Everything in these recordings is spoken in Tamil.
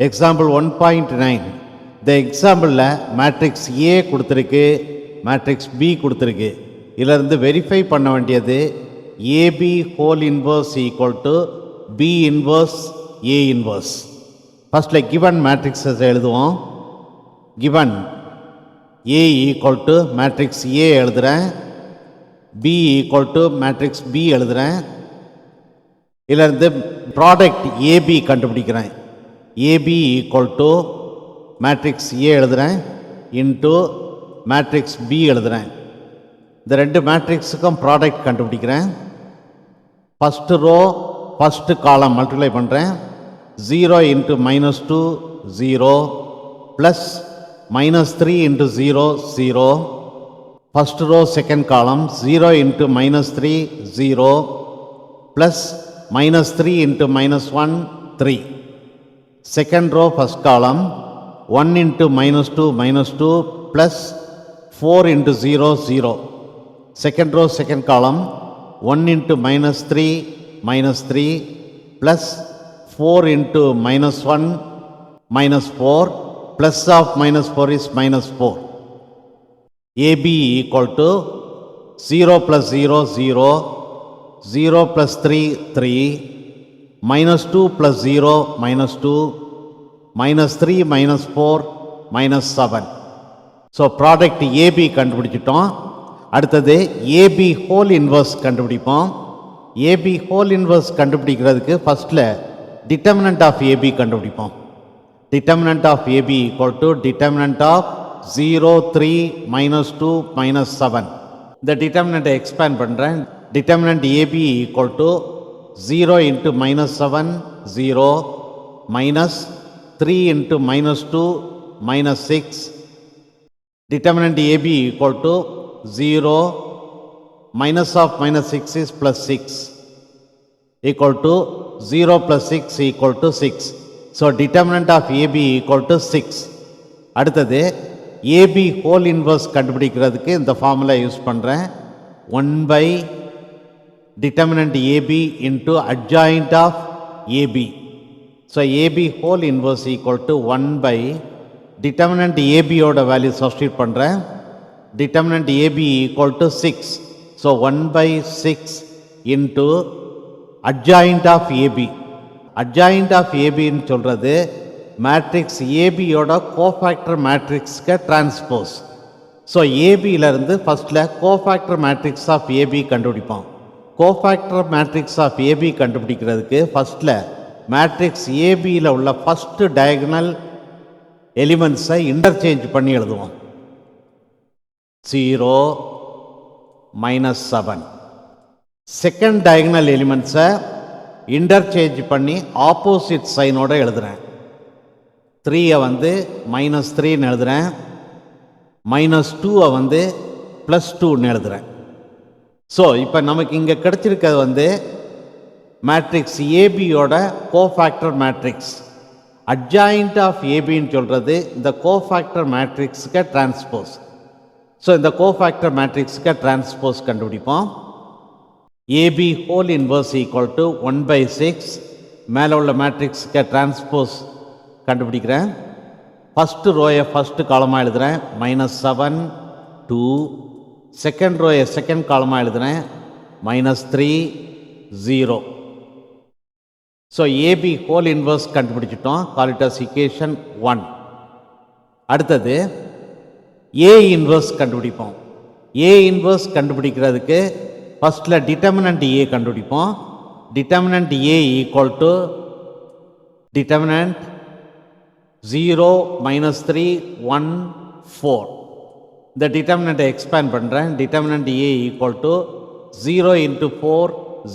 எக்ஸாம்பிள் 1.9 இந்த எக்ஸாம்பிளில் மேட்ரிக்ஸ் ஏ கொடுத்துருக்கு, மேட்ரிக்ஸ் பி கொடுத்துருக்கு. இதிலிருந்து வெரிஃபை பண்ண வேண்டியது AB whole inverse equal to B inverse A inverse. ஃபஸ்ட்டில் கிவன் மேட்ரிக்ஸஸ் எழுதுவோம். Given A equal to matrix A எழுதுகிறேன், B equal to matrix B எழுதுகிறேன். இதிலிருந்து ப்ராடக்ட் ஏபி கண்டுபிடிக்கிறேன். AB equal to matrix A எழுதுகிறேன் இன்ட்டு மேட்ரிக்ஸ் பி எழுதுகிறேன். இந்த ரெண்டு மேட்ரிக்ஸுக்கும் ப்ராடக்ட் கண்டுபிடிக்கிறேன். First row first column multiply பண்ணுறேன். 0 into -2 0 plus -3 into 0 0. First row second column 0 into -3 0 plus -3 into -1 3. Second row first column 1 into -2 plus 4 into 0 0. Second row second column 1 into -3 plus 4 into -1 -4 plus of -4 is -4. AB equal to 0 plus 0 0, 0 plus 3 3, -2 plus 0 -2, -3 -4 -7. So product AB கண்டுபிடிச்சிட்டோம். அடுத்தது ஏபி ஹோல் இன்வர்ஸ் கண்டுபிடிப்போம். ஏபி ஹோல் இன்வர்ஸ் கண்டுபிடிக்கிறதுக்கு ஃபஸ்ட்டில் டிட்டர்மினன்ட் ஆஃப் ஏபி கண்டுபிடிப்போம். Determinant of AB equal to determinant of 0 3 -2 -7. இந்த டிட்டர்மினண்ட்டை எக்ஸ்பேண்ட் பண்ணுறேன். Determinant AB equal to 0 into -7 0 -3 into -2 -6. Determinant AB equal to 0 minus of -6 is +6 equal to 0 plus 6 equal to 6. So determinant of AB equal to 6. அடுத்தது AB whole inverse கண்டுபிடிக்கிறதுக்கு இந்த ஃபார்முலா யூஸ் பண்ணுறேன். 1 by determinant AB into adjoint of AB. So AB whole inverse equal to 1 by determinant AB ஓட வேல்யூ சப்ஸ்டிட் பண்ணுறேன். determinant AB equal to 6. So 1 by 6 into adjoint of AB. adjoint of AB ன்னு சொல்கிறது மேட்ரிக்ஸ் ஏபியோட கோஃபேக்டர் மேட்ரிக்ஸ்க்கு டிரான்ஸ்போஸ். ஸோ ஏபியிலேருந்து ஃபஸ்ட்டில் கோஃபேக்டர் மேட்ரிக்ஸ் ஆஃப் ஏபி கண்டுபிடிப்போம். கோஃபேக்டர் மேட்ரிக்ஸ் ஆஃப் ஏபி கண்டுபிடிக்கிறதுக்கு ஃபஸ்ட்டில் மேட்ரிக்ஸ் ஏபியில் உள்ள ஃபஸ்ட்டு டயகனல் எலிமெண்ட்ஸை இன்டர்சேஞ்ச் பண்ணி எழுதுவோம். 0 -7. செகண்ட் டயகனல் எலிமெண்ட்ஸை இன்டர்சேஞ்ச் பண்ணி ஆப்போசிட் சைனோட எழுதுகிறேன். 3 வந்து -3ன்னு எழுதுகிறேன், -2 வந்து +2ன்னு எழுதுகிறேன். ஸோ இப்போ நமக்கு இங்கே கிடச்சிருக்கிறது வந்து மேட்ரிக்ஸ் ஏபியோட கோஃபேக்டர் மேட்ரிக்ஸ். அட்ஜாயிண்ட் ஆஃப் ஏபின்னு சொல்கிறது இந்த கோஃபேக்டர் மேட்ரிக்ஸுக்கு டிரான்ஸ்போஸ். ஸோ இந்த கோஃபேக்டர் மேட்ரிக்ஸுக்கு டிரான்ஸ்போஸ் கண்டுபிடிப்போம். AB whole inverse equal to 1 by 6. மேலே உள்ள மேட்ரிக்ஸுக்கு டிரான்ஸ்போஸ் கண்டுபிடிக்கிறேன். ஃபஸ்ட்டு ரோயை ஃபஸ்ட்டு காலமாக எழுதுகிறேன், -7 2. செகண்ட் ரோயை செகண்ட் காலமாக எழுதுகிறேன், -3 0. ஸோ ஏபி ஹோல் இன்வர்ஸ் கண்டுபிடிச்சிட்டோம். Call it as equation 1. அடுத்தது ஏ இன்வர்ஸ் கண்டுபிடிப்போம். ஏ இன்வர்ஸ் கண்டுபிடிக்கிறதுக்கு ஃபஸ்ட்டில் டிட்டர்மினன்ட் ஏ கண்டுபிடிப்போம். Determinant A equal to determinant 0 -3 1 4. இந்த டிட்டர்மினண்ட்டை எக்ஸ்பேண்ட் பண்ணுறேன். Determinant A equal to 0 into 4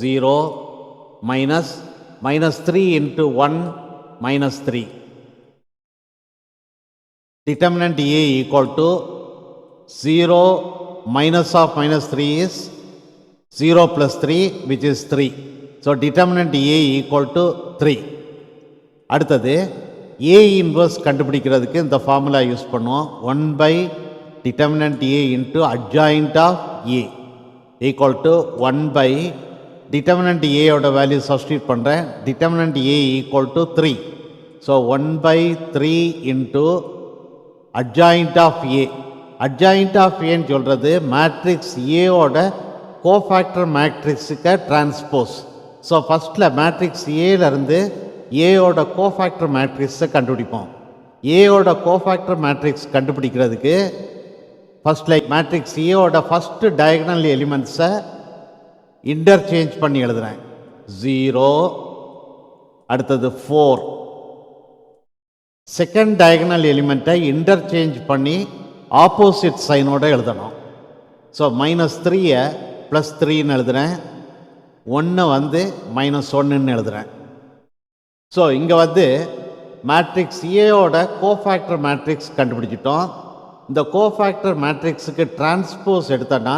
0 -3 into 1 -3. determinant A equal to 0 minus of -3 is 0 plus 3 which is 3. So determinant A equal to 3. அடுத்தது A inverse கண்டுபிடிக்கிறதுக்கு இந்த ஃபார்முலா யூஸ் பண்ணுவோம். 1 by determinant A into adjoint of A equal to 1 by determinant A ஓட வேல்யூ சப்ஸ்டிட் பண்ணுறேன். determinant A equal to 3. So 1 by 3 into adjoint of A. Adjoint of A ன்னு சொல்கிறது மேட்ரிக்ஸ் ஏவோட கோஃபேக்டர் மேட்ரிக்ஸுக்கு டிரான்ஸ்போஸ். ஸோ ஃபஸ்ட்டில் மேட்ரிக்ஸ் ஏலேருந்து ஏயோட கோஃபேக்டர் மேட்ரிக்ஸை கண்டுபிடிப்போம். ஏயோட கோஃபேக்டர் மேட்ரிக்ஸ் கண்டுபிடிக்கிறதுக்கு ஃபஸ்ட்டில் மேட்ரிக்ஸ் ஏவோட ஃபஸ்ட்டு டயகனல் எலிமெண்ட்ஸை இன்டர்சேஞ்ச் பண்ணி எழுதுகிறேன். 0, அடுத்தது 4. செகண்ட் டயகனல் எலிமெண்ட்டை இன்டர்சேஞ்ச் பண்ணி ஆப்போசிட் சைனோடு எழுதணும். ஸோ -3 +3ன்னு எழுதுகிறேன். 1 -1ன்னு எழுதுகிறேன். ஸோ இங்கே மேட்ரிக்ஸ் ஏயோட கோஃபேக்டர் மேட்ரிக்ஸ் கண்டுபிடிச்சிட்டோம். இந்த கோஃபேக்டர் மேட்ரிக்ஸுக்கு டிரான்ஸ்போஸ் எடுத்தோன்னா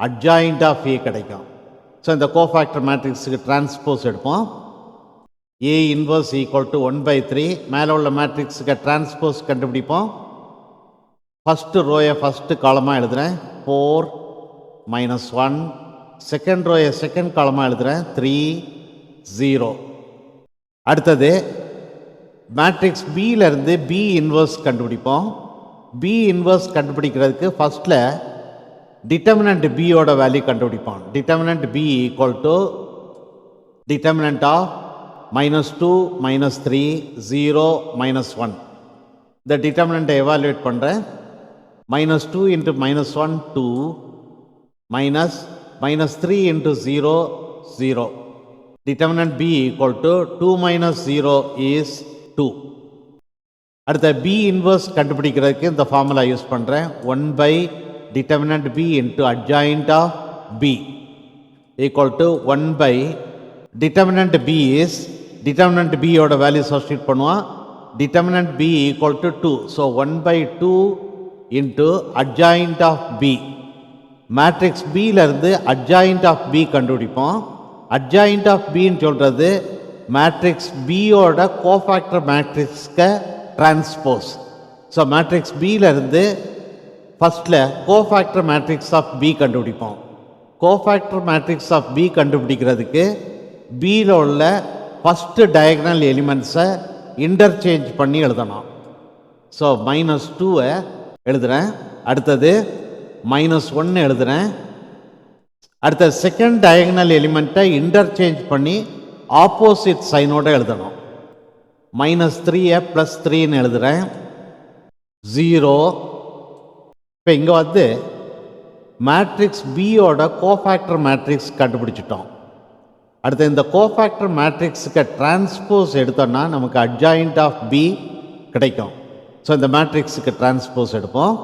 அட்ஜாயிண்ட் ஆஃப் ஏ கிடைக்கும். ஸோ இந்த கோஃபேக்டர் மேட்ரிக்ஸுக்கு டிரான்ஸ்போஸ் எடுப்போம். A inverse equal to 1 by 3. மேலே உள்ள மேட்ரிக்ஸுக்கு டிரான்ஸ்போஸ் கண்டுபிடிப்போம். ஃபஸ்ட்டு ரோயை ஃபஸ்ட்டு காலமாக எழுதுகிறேன். 4 -1. செகண்ட் ரோயை செகண்ட் காலமாக எழுதுகிறேன். 3 0. அடுத்தது மேட்ரிக்ஸ் பியிலேருந்து பி இன்வர்ஸ் கண்டுபிடிப்போம். பி இன்வர்ஸ் கண்டுபிடிக்கிறதுக்கு ஃபஸ்ட்டில் டிட்டர்மினண்ட் பியோட வேல்யூ கண்டுபிடிப்போம். Determinant B equal to determinant of -2 -3 0 -1. இந்த டிட்டர்மினண்ட்டை எவாலுவேட் பண்ணுறேன். -2 into -1 2 -3 into 0 0. Determinant B equal to 2 minus 0 is 2. அடுத்த B inverse கண்டுபிடிக்கிறதுக்கு இந்த ஃபார்முலா யூஸ் பண்ணுறேன். 1 by determinant B into adjoint of B equal to 1 by determinant B is determinant B ஓட வேல்யூ சப்ஸ்டிட் பண்ணுவோம். determinant B equal to 2. So 1 by 2 into adjoint of B. Matrix பியிலேருந்து adjoint of B கண்டுபிடிப்போம். adjoint of Bன்னு சொல்கிறது மேட்ரிக்ஸ் பியோட கோஃபேக்டர் மேட்ரிக்ஸ்க்கு டிரான்ஸ்போஸ். ஸோ மேட்ரிக்ஸ் பியிலேருந்து ஃபஸ்ட்டில் கோஃபேக்டர் மேட்ரிக்ஸ் ஆஃப் பி கண்டுபிடிப்போம். கோஃபேக்டர் மேட்ரிக்ஸ் ஆஃப் பி கண்டுபிடிக்கிறதுக்கு பியில் உள்ள ஃபஸ்ட்டு டயகனல் எலிமெண்ட்ஸை இன்டர்சேஞ்ச் பண்ணி எழுதணும். ஸோ -2 எழுதுகிறேன். அடுத்தது -1 எழுதுகிறேன். அடுத்த செகண்ட் டயகனல் எலிமெண்ட்டை இன்டர்சேஞ்ச் பண்ணி ஆப்போசிட் சைனோடு எழுதணும். -3 +3ன்னு எழுதுகிறேன். 0. இப்போ இங்கே மேட்ரிக்ஸ் பியோட கோஃபேக்டர் மேட்ரிக்ஸ் கண்டுபிடிச்சிட்டோம். அடுத்து இந்த கோஃபேக்டர் மேட்ரிக்ஸுக்கு டிரான்ஸ்போஸ் எடுத்தோன்னா நமக்கு அட்ஜாயிண்ட் ஆஃப் பி கிடைக்கும். ஸோ இந்த மேட்ரிக்ஸுக்கு டிரான்ஸ்போஸ் எடுப்போம்.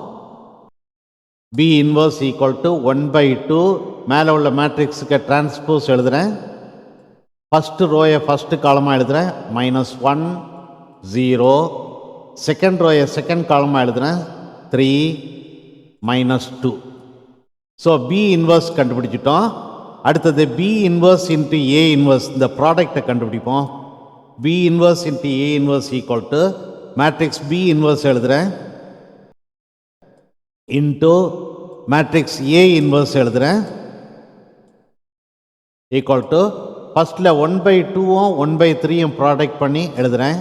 B inverse equal to 1 by 2. மேலே உள்ள மேட்ரிக்ஸுக்கு டிரான்ஸ்போஸ் எழுதுகிறேன். ஃபஸ்ட்டு ரோயை ஃபஸ்ட்டு காலமாக எழுதுகிறேன். -1 0. செகண்ட் ரோயை செகண்ட் காலமாக எழுதுகிறேன். 3 -2. ஸோ பி இன்வர்ஸ் கண்டுபிடிச்சிட்டோம். அடுத்தது B inverse into A inverse இந்த ப்ராடக்டை கண்டுபிடிப்போம். B inverse into A inverse equal to matrix B inverse எழுதுகிறேன் இன்ட்டு மேட்ரிக்ஸ் ஏ இன்வர்ஸ் எழுதுகிறேன் ஈக்குவல் டு ஃபஸ்ட்டில் 1 by 2ம் 1 by 3யும் ப்ராடக்ட் பண்ணி எழுதுகிறேன்.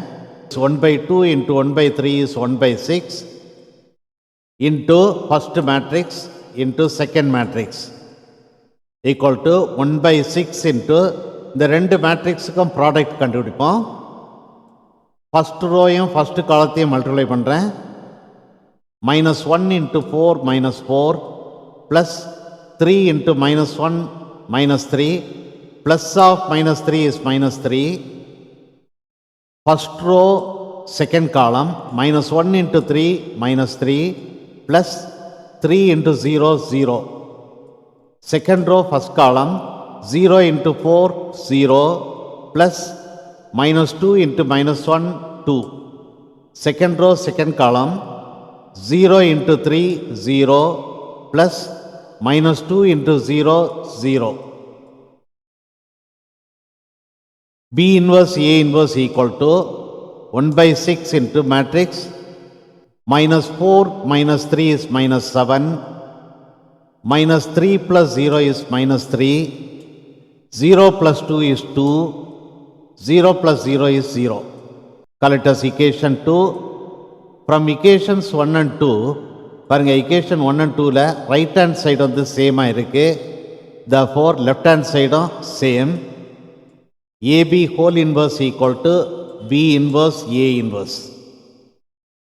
1 by 2 into 1 by 3 is 1 by 6 into first matrix into second matrix equal to 1 by 6 into இந்த ரெண்டு மேட்ரிக்ஸுக்கும் ப்ராடக்ட் கண்டுபிடிப்போம். ஃபஸ்ட் ரோயும் ஃபஸ்ட்டு காலத்தையும் மல்டிப்ளை பண்ணுறேன். -1 into 4 -4 plus 3 into -1 -3 plus of -3 is -3. First row second column -1 into 3 -3 plus 3 into 0 0. Second row first column 0 into 4 0 plus -2 into -1 2. Second row second column 0 into 3 0 plus -2 into 0 0. B inverse A inverse equal to 1 by 6 into matrix -4 -3 is -7, -3 plus 0 is -3, 0 plus 2 is 2, 0 plus 0 is 0. call it as equation 2. From equations 1 and 2, பாருங்க equation 1 and 2ல right hand side வந்து சேமா இருக்கு. Therefore left hand side same. AB whole inverse equal to B inverse A inverse.